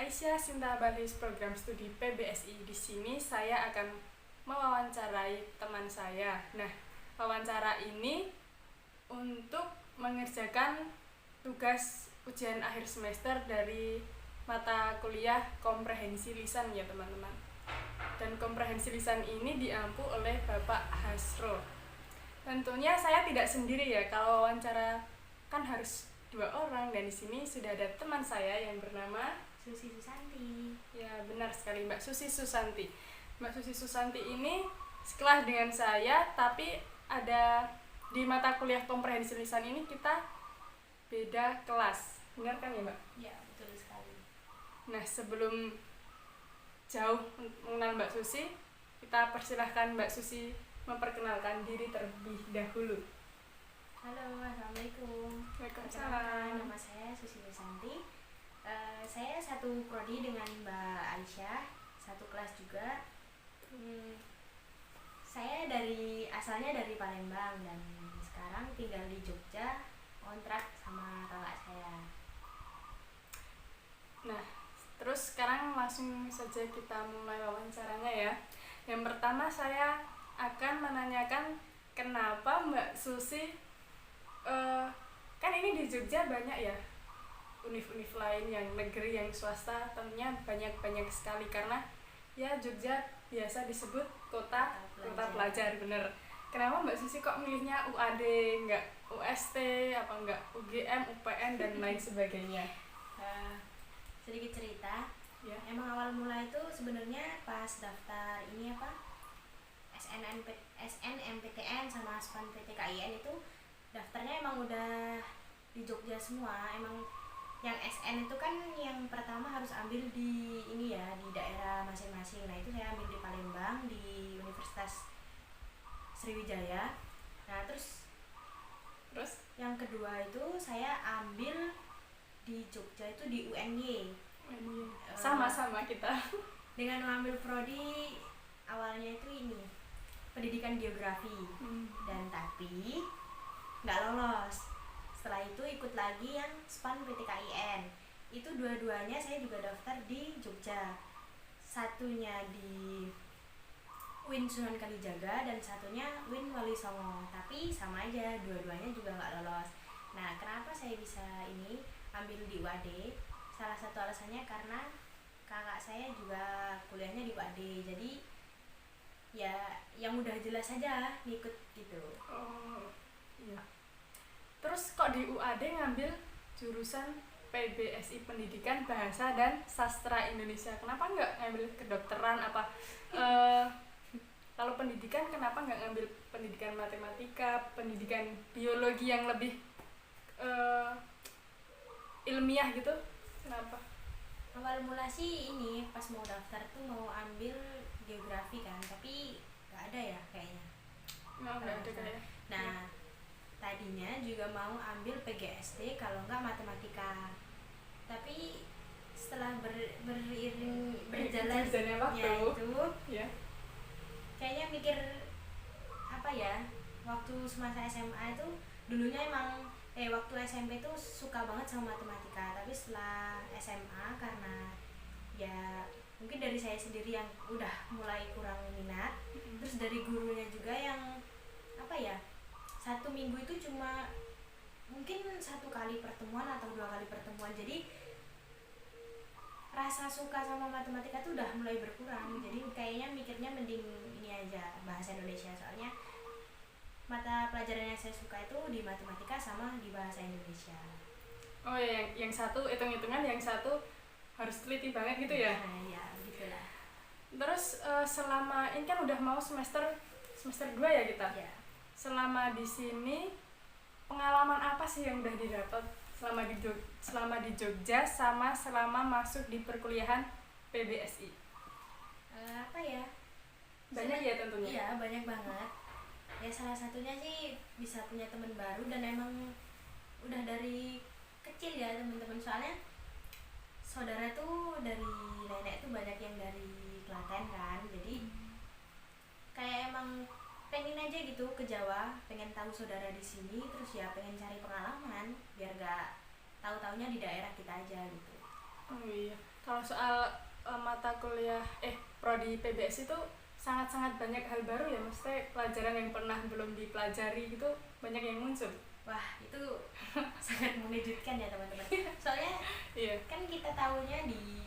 Aisyah Sinta Balis, program studi PBSI. Di sini saya akan mewawancarai teman saya. Nah, wawancara ini untuk mengerjakan tugas ujian akhir semester dari mata kuliah komprehensi lisan ya teman-teman. Dan komprehensi lisan ini diampu oleh Bapak Hasro. Tentunya saya tidak sendiri ya, kalau wawancara kan harus 2 orang, dan di sini sudah ada teman saya yang bernama Susi Susanti. Ya, benar sekali, Mbak Susi Susanti. Mbak Susi Susanti ini sekelas dengan saya, tapi ada di mata kuliah komprehensi lisan ini kita beda kelas. Benar kan ya, Mbak? Ya, betul sekali. Nah, sebelum jauh mengenal Mbak Susi, kita persilahkan Mbak Susi memperkenalkan diri terlebih dahulu. Halo, assalamualaikum. Waalaikumsalam. Perkenalkan, nama saya Susi Susanti. Saya satu prodi dengan Mbak Aisyah, satu kelas juga. Saya asalnya dari Palembang dan sekarang tinggal di Jogja, kontrak sama kakak saya. Nah, terus sekarang langsung saja kita mulai wawancaranya ya. Yang pertama saya akan menanyakan kenapa Mbak Susi, kan ini di Jogja banyak ya univ-univ lain, yang negeri, yang swasta, tentunya banyak sekali, karena ya Jogja biasa disebut kota pelajar, bener. Kenapa Mbak Susi kok milihnya UAD, enggak UST, apa enggak UGM, UPN, dan lain sebagainya? Sedikit cerita, Ya. emang awal mula itu sebenarnya pas daftar ini SNMPTN sama SPAN PTKIN itu daftarnya emang udah di Jogja semua. Emang yang SN itu kan yang pertama harus ambil di ini ya, di daerah masing-masing. Nah, itu saya ambil di Palembang di Universitas Sriwijaya. Nah, terus yang kedua itu saya ambil di Jogja itu di UNY. Sama-sama kita. Dengan mengambil prodi awalnya itu ini pendidikan geografi, dan tapi nggak lolos. Setelah itu ikut lagi yang SPAN PTKIN. Itu dua-duanya saya juga daftar di Jogja. Satunya di UIN Sunan Kalijaga dan satunya UIN Wali Songo. Tapi sama aja, dua-duanya juga nggak lolos. Nah, kenapa saya bisa ini ambil di UAD? Salah satu alasannya karena kakak saya juga kuliahnya di UAD. Jadi ya yang udah jelas aja ngikut gitu. Oh, iya. Terus kok di UAD ngambil jurusan PBSI Pendidikan Bahasa dan Sastra Indonesia? Kenapa nggak ngambil kedokteran apa? Kalau pendidikan kenapa nggak ngambil pendidikan matematika, pendidikan biologi yang lebih ilmiah gitu? Kenapa? Awal mula sih ini pas mau daftar tuh mau ambil geografi kan, tapi nggak ada ya kayaknya. Nggak ada kayaknya. Nah, tadinya juga mau ambil PGSD kalau nggak matematika, tapi setelah beriring berjalannya waktu itu ya, kayaknya mikir apa ya, waktu semasa SMA itu dulunya emang waktu SMP tuh suka banget sama matematika, tapi setelah SMA karena ya mungkin dari saya sendiri yang udah mulai kurang minat, terus dari gurunya juga yang apa ya, 1 minggu itu cuma mungkin 1 kali pertemuan atau 2 kali pertemuan, jadi rasa suka sama matematika tuh udah mulai berkurang. Jadi kayaknya mikirnya mending ini aja, bahasa Indonesia, soalnya mata pelajaran yang saya suka itu di matematika sama di bahasa Indonesia. Oh ya, yang satu hitung-hitungan, yang satu harus teliti banget gitu ya? Nah, ya begitulah. Terus selama ini kan udah mau semester 2 ya kita? Ya. Selama di sini pengalaman apa sih yang udah didapat selama di Jogja sama selama masuk di perkuliahan PBSI? Apa ya? Banyak ya tentunya? Iya, banyak banget. Ya salah satunya sih bisa punya teman baru, dan emang udah dari kecil ya teman-teman, soalnya saudara tuh dari nenek tuh banyak yang dari Klaten kan, jadi kayak emang pengen aja gitu ke Jawa, pengen tahu saudara di sini, terus ya pengen cari pengalaman biar gak tahu-taunya di daerah kita aja gitu. Oh iya. Kalau soal mata kuliah prodi PBS itu sangat-sangat banyak hal baru ya, maksudnya pelajaran yang pernah belum dipelajari gitu banyak yang muncul. Wah, itu sangat mengejutkan ya teman-teman. Soalnya Iya. kan kita tahunya di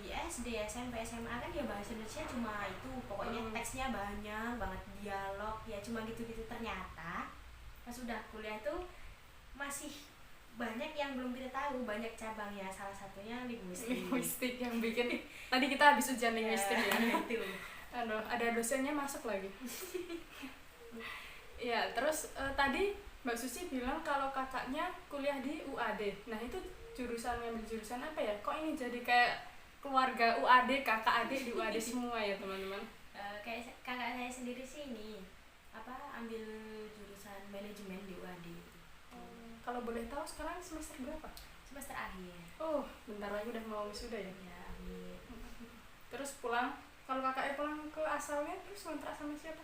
SD, SMP, SMA kan ya bahasa Indonesia cuma itu, pokoknya teksnya banyak banget, dialog ya cuma gitu-gitu. Ternyata pas sudah kuliah tuh masih banyak yang belum kita tahu, banyak cabangnya, salah satunya Linguistik yang bikin tadi kita habis ujian linguistik ya. Itu. Aduh, ada dosennya masuk lagi. Ya, terus tadi Mbak Susi bilang kalau kakaknya kuliah di UAD. Nah, itu ngambil jurusan apa ya? Kok ini jadi kayak keluarga UAD, kakak adik di UAD semua ya, teman-teman? Kayak kakak saya sendiri sih ini ambil jurusan manajemen di UAD. Kalau boleh tahu sekarang semester berapa? Semester akhir. Oh, bentar lagi udah mau wisuda ya? Ya, amin. Terus pulang, kalau kakaknya pulang ke asalnya, terus ngontrak sama siapa?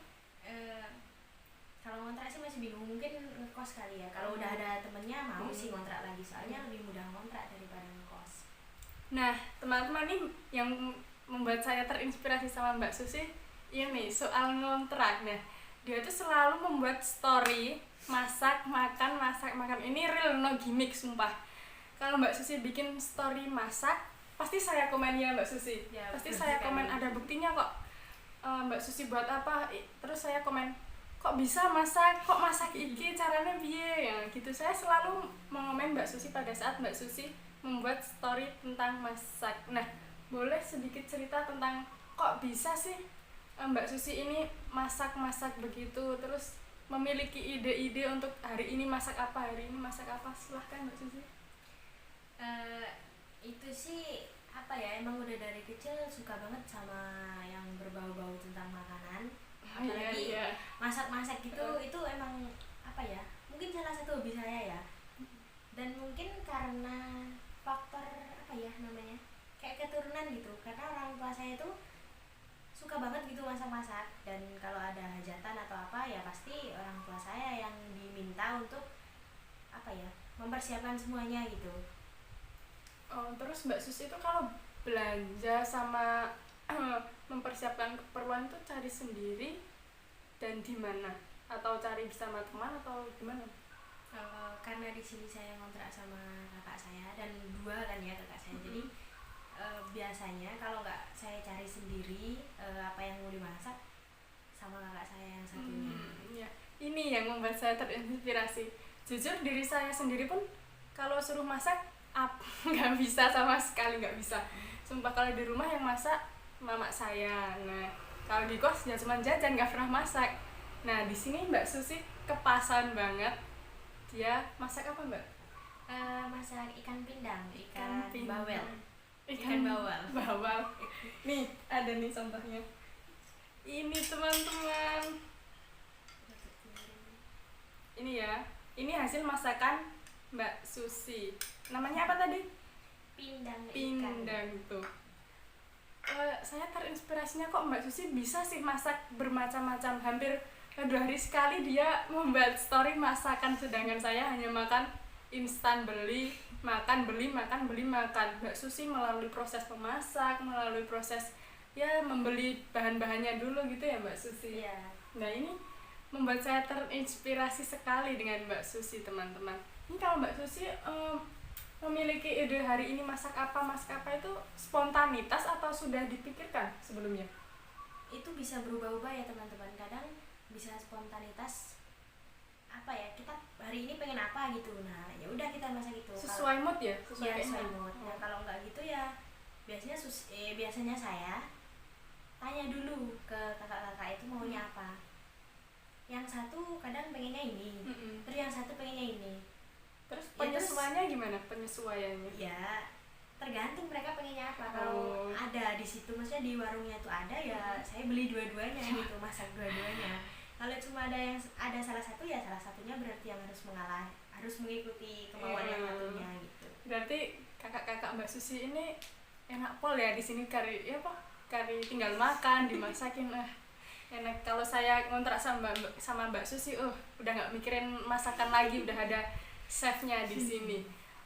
Kalau ngontrak sih masih bingung, mungkin ngekos kali ya. Kalau udah ada temennya mau sih ngontrak lagi, soalnya lebih mudah ngontrak daripada ngekos. Nah, teman-teman nih yang membuat saya terinspirasi sama Mbak Susi ini soal ngontrak. Nah, dia tuh selalu membuat story masak makan. Ini real, no gimmick, sumpah. Kalau Mbak Susi bikin story masak, pasti saya komen ya Mbak Susi. Ya, pasti saya komen, ada buktinya kok. Mbak Susi buat apa? Terus saya komen, kok bisa masak, kok masak iki, caranya piye, ya gitu. Saya selalu mengomen Mbak Susi pada saat Mbak Susi membuat story tentang masak. Nah, boleh sedikit cerita tentang kok bisa sih Mbak Susi ini masak begitu, terus memiliki ide-ide untuk hari ini masak apa, silahkan Mbak Susi. Itu sih emang udah dari kecil suka banget sama yang berbau-bau tentang makanan. Apalagi masak-masak gitu, itu emang mungkin salah satu hobi saya ya. Dan mungkin karena faktor kayak keturunan gitu, karena orang tua saya itu suka banget gitu masak-masak, dan kalau ada hajatan atau apa ya pasti orang tua saya yang diminta untuk mempersiapkan semuanya gitu. Terus Mbak Susi itu kalau belanja sama mempersiapkan keperluan itu cari sendiri dan di mana? Atau cari bersama teman atau gimana? Karena di sini saya ngontrak sama kakak saya dan dua kan ya kakak saya, jadi biasanya kalau nggak saya cari sendiri apa yang mau dimasak sama kakak saya yang satunya. Ya. Ini yang membuat saya terinspirasi. Jujur diri saya sendiri pun kalau suruh masak nggak bisa, sama sekali nggak bisa. Sumpah, kalau di rumah yang masak mama saya. Nah, kalau di kos ya cuma jajan, nggak pernah masak. Nah, di sini Mbak Susi kepasan banget. Dia masak apa Mbak? Masak ikan pindang, ikan bawal. Ikan bawal. Nih, ada nih contohnya. Ini teman-teman. Ini ya. Ini hasil masakan Mbak Susi. Namanya apa tadi? Pindang tuh. Saya terinspirasinya kok Mbak Susi bisa sih masak bermacam-macam. Hampir 2 hari sekali dia membuat story masakan, sedangkan saya hanya makan instan, beli makan. Mbak Susi melalui proses memasak, melalui proses ya membeli bahan-bahannya dulu gitu ya Mbak Susi. Iya. Nah, ini membuat saya terinspirasi sekali dengan Mbak Susi, teman-teman. Ini kalau Mbak Susi memiliki ide hari ini masak apa itu spontanitas atau sudah dipikirkan sebelumnya? Itu bisa berubah-ubah ya teman-teman. Kadang bisa spontanitas, kita hari ini pengen apa gitu, nah ya udah kita masak itu sesuai mood ya, sesuai mood. Nah, kalau nggak gitu ya biasanya saya tanya dulu ke kakak-kakak itu maunya apa. Yang satu kadang pengennya ini, terus yang satu pengennya ini. Terus penyesuaiannya gimana? Penyesuaiannya? Ya tergantung mereka pengennya apa. Kalau ada di situ, maksudnya di warungnya tuh ada, ya saya beli dua-duanya gitu, masak dua-duanya. Kalau cuma ada salah satu, ya salah satunya berarti yang harus mengikuti kemauan yang satunya gitu. Berarti kakak-kakak Mbak Susi ini enak pol ya di sini, kari tinggal makan dimasakin enak. Kalau saya ngontrak sama Mbak Susi udah nggak mikirin masakan lagi, udah ada chefnya di sini.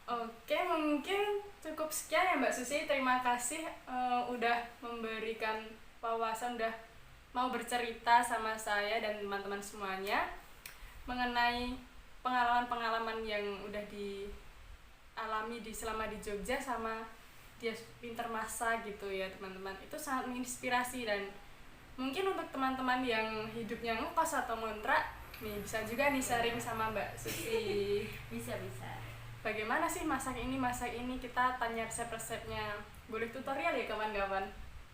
Oke, mungkin cukup sekian ya Mbak Susi. Terima kasih udah memberikan wawasan, udah mau bercerita sama saya dan teman-teman semuanya mengenai pengalaman-pengalaman yang udah dialami selama di Jogja sama dia pinter masak gitu ya teman-teman. Itu sangat menginspirasi, dan mungkin untuk teman-teman yang hidupnya ngekos atau ngontrak nih bisa juga nih sharing sama Mbak Susi. Bisa. Bagaimana sih masak ini, kita tanya resep-resepnya. Boleh tutorial ya kawan-kawan?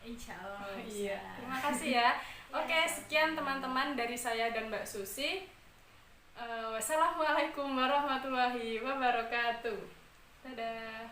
Insya Allah. Iya. Terima kasih ya. Oke, sekian teman-teman dari saya dan Mbak Susi. Wassalamualaikum warahmatullahi wabarakatuh. Dadah.